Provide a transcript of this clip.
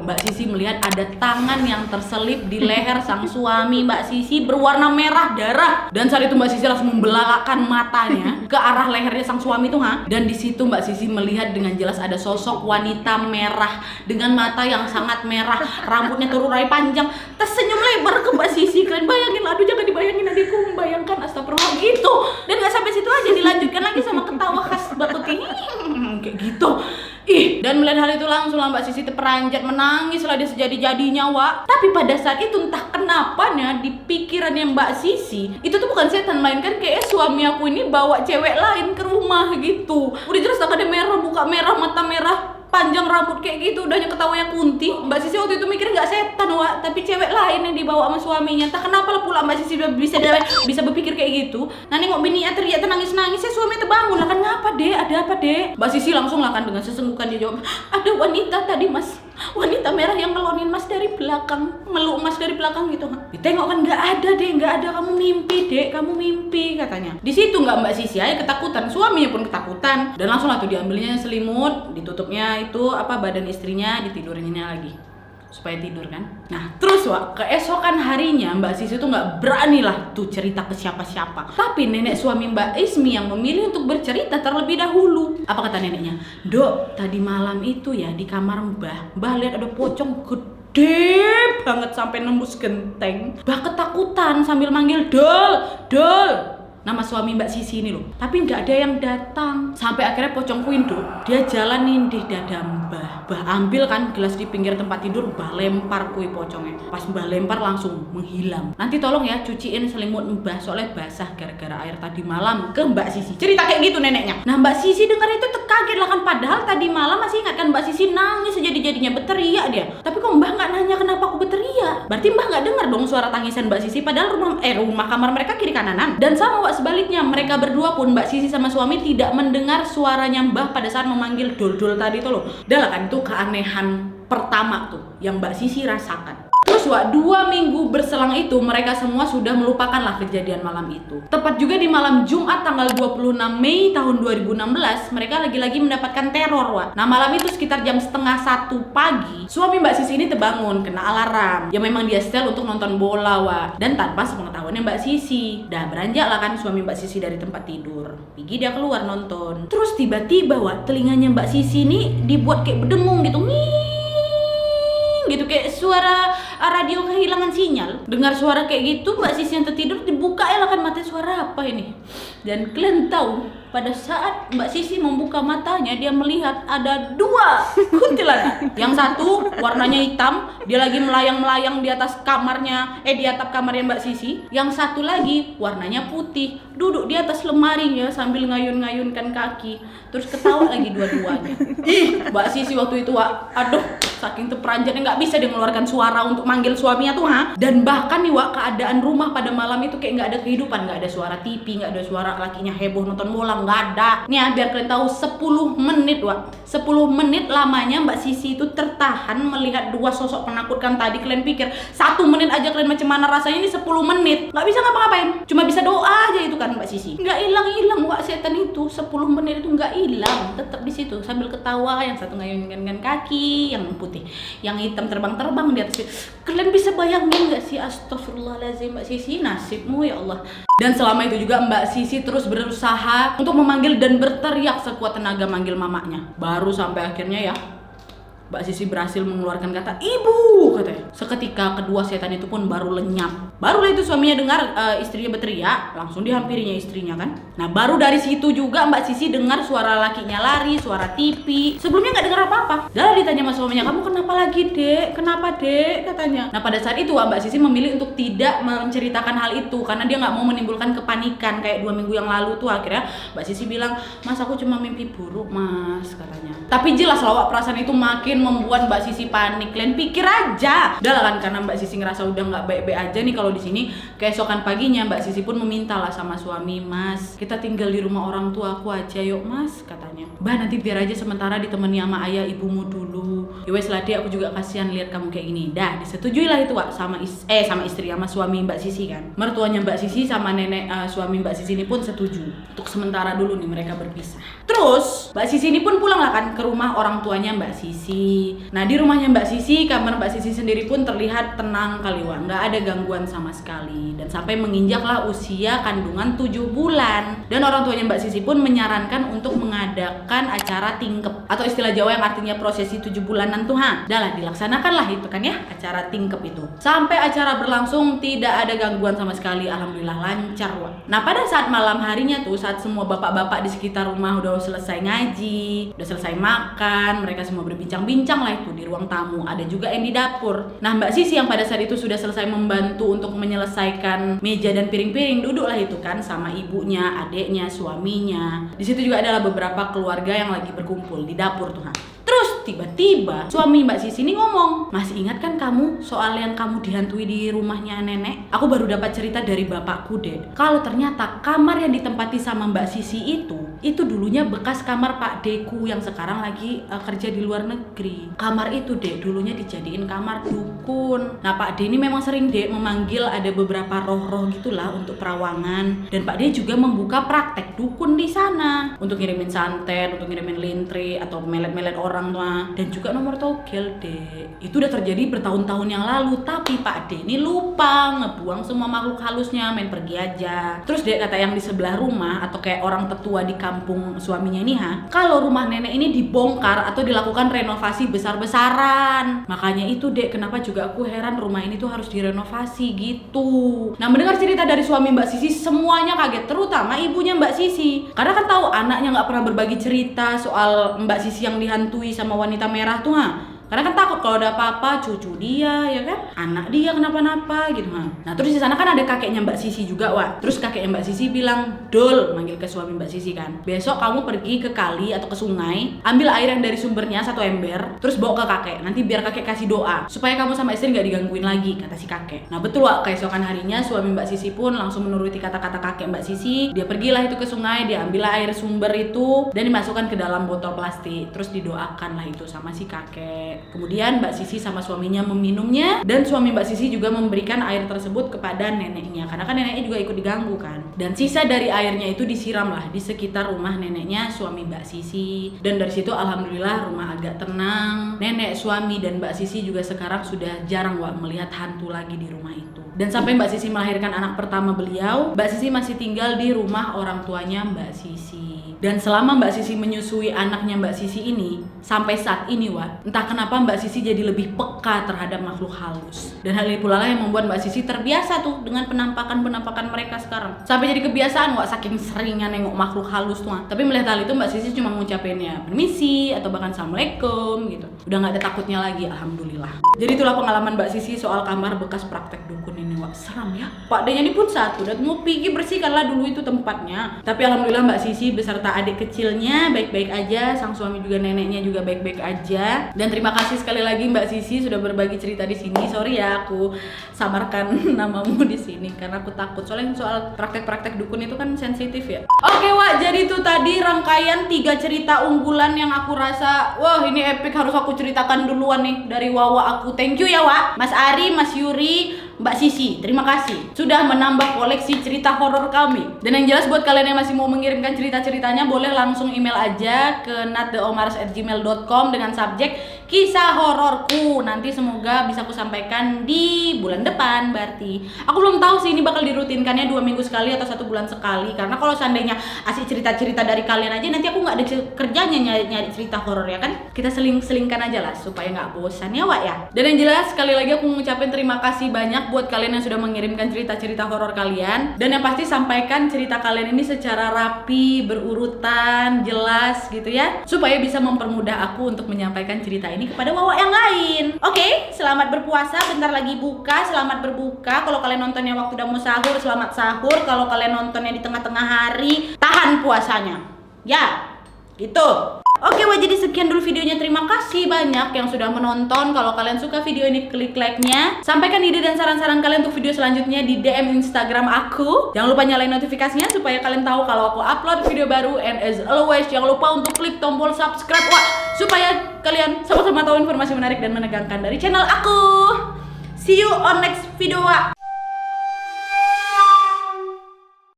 Mbak Sisi melihat ada tangan yang terselip di leher sang suami Mbak Sisi berwarna merah darah. Dan saat itu Mbak Sisi langsung membelalakan matanya ke arah lehernya sang suami itu, Dan di situ Mbak Sisi melihat dengan jelas ada sosok wanita merah dengan mata yang sangat merah, rambutnya terurai panjang, tersenyum lebar ke Mbak Sisi. Kalian bayangin, aduh jangan dibayangin adikku, membayangkan, astagfirullah gitu. Dan nggak sampai situ aja, dilanjutkan lagi sama ketawa khas Mbak Tuti kayak gitu. Dan melihat hal itu langsung Mbak Sisi terperanjat menangis lah dia sejadi-jadinya, Wak. Tapi pada saat itu entah kenapanya di pikirannya Mbak Sisi itu tuh bukan setan, melainkan kayak suami aku ini bawa cewek lain ke rumah gitu. Udah jelas tangannya merah, muka merah, mata merah, panjang rambut kayak gitu, udahnya ketawanya Kunti. Mbak Sisi waktu itu mikir nggak setan, Wak, tapi cewek lain yang dibawa sama suaminya. Entah kenapa lah pula Mbak Sisi bisa berpikir kayak gitu. Nah nengok bininya teriak nangis-nangis, suaminya terbangun lah kan, ngapa dek, ada apa dek? Mbak Sisi langsung lah kan dengan sesenggukan dia jawab, ada wanita tadi mas, wanita merah yang ngelonin mas dari belakang, meluk mas dari belakang gitu. Ditengok kan nggak ada dek, nggak ada, kamu mimpi dek, kamu mimpi katanya. Di situ nggak Mbak Sisi aja ketakutan, suaminya pun ketakutan, dan langsung lah tuh diambilnya selimut, ditutupnya itu badan istrinya, ditidurinnya lagi supaya tidur kan. Nah terus Wak, keesokan harinya Mbak Sisi tuh nggak berani lah tuh cerita ke siapa-siapa. Tapi nenek suami Mbak Ismi yang memilih untuk bercerita terlebih dahulu. Apa kata neneknya? Dok, tadi malam itu ya di kamar Mbah lihat ada pocong gede banget sampai nembus genteng. Mbah ketakutan sambil manggil Dol. Nama suami Mbak Sisi ini loh. Tapi nggak ada yang datang. Sampai akhirnya pocong kuindo dia jalanin di dada Mbah. Mbah ambil kan gelas di pinggir tempat tidur, Mbah lempar kui pocongnya. Pas Mbah lempar langsung menghilang. Nanti tolong ya cuciin selimut Mbah soalnya basah gara-gara air tadi malam, ke Mbak Sisi. Cerita kayak gitu neneknya. Nah Mbak Sisi dengar itu kaget lah kan, padahal tadi malam masih ingat kan Mbak Sisi nangis sejadi-jadinya, berteriak dia. Tapi kok Mbah nggak nanya kenapa aku berteriak? Berarti Mbah nggak dengar dong suara tangisan Mbak Sisi, padahal rumah kamar mereka kiri kananan. Dan sama sebaliknya, mereka berdua pun Mbak Sisi sama suami tidak mendengar suaranya Mbah pada saat memanggil Dol tadi tuh loh. Udah lah kan, itu keanehan pertama tuh yang Mbak Sisi rasakan. Terus Wak, 2 minggu berselang itu mereka semua sudah melupakan lah kejadian malam itu. Tepat juga di malam Jumat tanggal 26 Mei tahun 2016 mereka lagi-lagi mendapatkan teror, Wak. Nah malam itu sekitar jam 12:30 pagi suami Mbak Sisi ini terbangun kena alarm. Ya memang dia setel untuk nonton bola, Wak. Dan tanpa sepengetahuannya Mbak Sisi. Dah beranjak lah kan suami Mbak Sisi dari tempat tidur. Pergi dia keluar nonton. Terus tiba-tiba Wak, telinganya Mbak Sisi ini dibuat kayak berdengung gitu. Gitu kayak suara radio kehilangan sinyal. Dengar suara kayak gitu Mbak Sisi yang tertidur dibuka ya lah kan mata, suara apa ini? Dan kalian tahu pada saat Mbak Sisi membuka matanya dia melihat ada 2 kuntilanak. Yang satu warnanya hitam, dia lagi melayang-melayang di atas kamarnya, di atap kamarnya Mbak Sisi. Yang satu lagi warnanya putih, duduk di atas lemarinya sambil ngayun-ngayunkan kaki. Terus ketawa lagi dua-duanya. Mbak Sisi waktu itu aduh, saking terperanjatnya nggak bisa dia mengeluarkan suara untuk manggil suaminya tuh. Dan bahkan nih Wak, keadaan rumah pada malam itu kayak nggak ada kehidupan, nggak ada suara TV, nggak ada suara lakinya heboh nonton bola, nggak ada. Nih biar kalian tahu, 10 menit Wak, 10 menit lamanya Mbak Sisi itu tertahan melihat 2 sosok penakutkan tadi. Kalian pikir 1 menit aja kalian macam mana rasanya, ini 10 menit nggak bisa ngapa-ngapain, cuma bisa doa aja itu kan Mbak Sisi. Nggak hilang Wak setan itu, 10 menit itu nggak hilang, tetap di situ sambil ketawa. Yang satu ngayun-ngayunkan kaki, yang putih, yang hitam terbang-terbang di atas. Kalian bisa bayangin nggak sih? Astagfirullahaladzim Mbak Sisi, nasibmu ya Allah. Dan selama itu juga Mbak Sisi terus berusaha untuk memanggil dan berteriak sekuat tenaga manggil mamanya. Baru sampai akhirnya ya Mbak Sisi berhasil mengeluarkan kata ibu katanya. Seketika kedua setan itu pun baru lenyap. Barulah itu suaminya dengar istrinya berteriak, langsung dihampirinya istrinya kan. Nah baru dari situ juga Mbak Sisi dengar suara lakinya lari, suara TV. Sebelumnya nggak dengar apa-apa. Dan ditanya sama suaminya, kamu kenapa lagi dek? Kenapa dek? Katanya. Nah pada saat itu Mbak Sisi memilih untuk tidak menceritakan hal itu karena dia nggak mau menimbulkan kepanikan kayak 2 minggu yang lalu tuh. Akhirnya Mbak Sisi bilang, mas aku cuma mimpi buruk mas katanya. Tapi jelas lah Wak, perasaan itu makin membuat Mbak Sisi panik. Kalian pikir aja. Udah lah kan, karena Mbak Sisi ngerasa udah nggak baik-baik aja nih kalau di sini. Keesokan paginya Mbak Sisi pun meminta lah sama suami, mas kita tinggal di rumah orang tua aku aja yuk mas katanya. Mbak nanti biar aja sementara ditemani sama ayah ibumu dulu. Ya wes lah Dek, aku juga kasihan lihat kamu kayak gini. Dah disetujui lah itu Wak sama istri sama suami Mbak Sisi kan. Mertuanya Mbak Sisi sama nenek suami Mbak Sisi ini pun setuju untuk sementara dulu nih mereka berpisah. Terus Mbak Sisi ini pun pulang lah kan ke rumah orang tuanya Mbak Sisi. Nah di rumahnya Mbak Sisi, kamar Mbak Sisi sendiri pun terlihat tenang kali Wak, nggak ada gangguan sama sekali. Dan sampai menginjaklah usia kandungan 7 bulan. Dan orang tuanya Mbak Sisi pun menyarankan untuk mengadakan acara tingkep atau istilah Jawa yang artinya prosesi 7 bulanan tuh Dah lah dilaksanakanlah itu kan ya, acara tingkep itu. Sampai acara berlangsung tidak ada gangguan sama sekali, alhamdulillah lancar Wak. Nah pada saat malam harinya tuh, saat semua bapak-bapak di sekitar rumah udah selesai ngaji, udah selesai makan, mereka semua berbincang-bincang lah itu di ruang tamu. Ada juga yang di dapur. Nah Mbak Sisi yang pada saat itu sudah selesai membantu untuk menyelesaikan meja dan piring-piring, duduklah itu kan sama ibunya, adiknya, suaminya. Di situ juga adalah beberapa keluarga yang lagi berkumpul di dapur tuh. Terus tiba-tiba suami Mbak Sisi ini ngomong, masih ingat kan kamu soal yang kamu dihantui di rumahnya nenek? Aku baru dapat cerita dari bapakku Dek. Kalau ternyata kamar yang ditempati sama Mbak Sisi itu dulunya bekas kamar Pak Deku yang sekarang lagi kerja di luar negeri. Kamar itu Dek dulunya dijadiin kamar dukun. Nah Pak D ini memang sering Dek memanggil ada beberapa roh-roh gitulah untuk perawangan. Dan Pak D juga membuka praktek dukun di sana untuk ngirimin santet, untuk ngirimin lintri atau melet-melet orang tuh, dan juga nomor togel Dek. Itu udah terjadi bertahun-tahun yang lalu, tapi Pak D ini lupa ngebuang semua makhluk halusnya, main pergi aja. Terus Dek kata yang di sebelah rumah atau kayak orang tetua di kampung suaminya ini kalau rumah nenek ini dibongkar atau dilakukan renovasi besar-besaran. Makanya itu Dek kenapa juga aku heran rumah ini tuh harus direnovasi gitu. Nah mendengar cerita dari suami Mbak Sisi semuanya kaget, terutama ibunya Mbak Sisi, karena kan tahu anaknya nggak pernah berbagi cerita soal Mbak Sisi yang dihantui sama wanita merah tuh karena kan takut kalau ada apa-apa cucu dia ya kan, anak dia kenapa-napa gitu Nah terus di sana kan ada kakeknya Mbak Sisi juga Wak. Terus kakeknya Mbak Sisi bilang, Dol, manggil ke suami Mbak Sisi kan, besok kamu pergi ke kali atau ke sungai, ambil air yang dari sumbernya 1 ember, terus bawa ke kakek, nanti biar kakek kasih doa supaya kamu sama istri nggak digangguin lagi, kata si kakek. Nah betul Wak, keesokan harinya suami Mbak Sisi pun langsung menuruti kata-kata kakek Mbak Sisi. Dia pergilah itu ke sungai, dia ambil air sumber itu dan dimasukkan ke dalam botol plastik, terus didoakan lah itu sama si kakek. Kemudian Mbak Sisi sama suaminya meminumnya, dan suami Mbak Sisi juga memberikan air tersebut kepada neneknya karena kan neneknya juga ikut diganggu kan. Dan sisa dari airnya itu disiram lah di sekitar rumah neneknya suami Mbak Sisi. Dan dari situ alhamdulillah rumah agak tenang. Nenek, suami, dan Mbak Sisi juga sekarang sudah jarang Wak melihat hantu lagi di rumah itu. Dan sampai Mbak Sisi melahirkan anak pertama beliau, Mbak Sisi masih tinggal di rumah orang tuanya Mbak Sisi. Dan selama Mbak Sisi menyusui anaknya Mbak Sisi ini, sampai saat ini Wak, entah kenapa Mbak Sisi jadi lebih peka terhadap makhluk halus. Dan hal ini pula lah yang membuat Mbak Sisi terbiasa tuh dengan penampakan-penampakan mereka sekarang. Sampai jadi kebiasaan Wak, saking seringnya nengok makhluk halus tuh. Tapi melihat hal itu Mbak Sisi cuma ngucapinnya permisi atau bahkan assalamualaikum gitu. Udah gak ada takutnya lagi, alhamdulillah. Jadi itulah pengalaman Mbak Sisi soal kamar bekas praktek dukun ini Wak. Seram ya. Pak D-nya ini pun satu, dan mau pergi bersihkanlah dulu itu tempatnya. Tapi alhamdulillah Mbak Sisi beserta adik kecilnya baik-baik aja, sang suami juga neneknya juga baik-baik aja. Dan terima kasih sekali lagi Mbak Sisi sudah berbagi cerita di sini. Sorry ya aku samarkan namamu di sini karena aku takut soalnya soal praktek-praktek dukun itu kan sensitif ya. Oke Wak, jadi itu tadi rangkaian 3 cerita unggulan yang aku rasa wah ini epic, harus aku ceritakan duluan nih dari Wawa aku. Thank you ya Wak, Mas Ari, Mas Yuri, Mbak Sisi, terima kasih sudah menambah koleksi cerita horor kami. Dan yang jelas buat kalian yang masih mau mengirimkan cerita-ceritanya, boleh langsung email aja ke nattheomars@gmail.com dengan subjek kisah hororku. Nanti semoga bisa aku sampaikan di bulan depan berarti. Aku belum tahu sih ini bakal dirutinkannya 2 minggu sekali atau 1 bulan sekali. Karena kalau seandainya asik cerita-cerita dari kalian aja, nanti aku nggak ada kerjanya nyari cerita horor ya kan. Kita seling-selingkan aja lah supaya nggak bosan ya Wak ya. Dan yang jelas sekali lagi aku mengucapkan terima kasih banyak buat kalian yang sudah mengirimkan cerita-cerita horor kalian. Dan yang pasti sampaikan cerita kalian ini secara rapi, berurutan, jelas gitu ya, supaya bisa mempermudah aku untuk menyampaikan cerita ini kepada Wawa yang lain. Oke, selamat berpuasa, bentar lagi buka, selamat berbuka. Kalau kalian nontonnya waktu udah mau sahur, selamat sahur. Kalau kalian nontonnya di tengah-tengah hari, tahan puasanya. Ya, gitu. Oke, Wak, jadi sekian dulu videonya. Terima kasih banyak yang sudah menonton. Kalau kalian suka video ini, klik like-nya. Sampaikan ide dan saran-saran kalian untuk video selanjutnya di DM Instagram aku. Jangan lupa nyalain notifikasinya supaya kalian tahu kalau aku upload video baru. And as always, jangan lupa untuk klik tombol subscribe, Wak, supaya kalian sama-sama tahu informasi menarik dan menegangkan dari channel aku. See you on next video, Wak.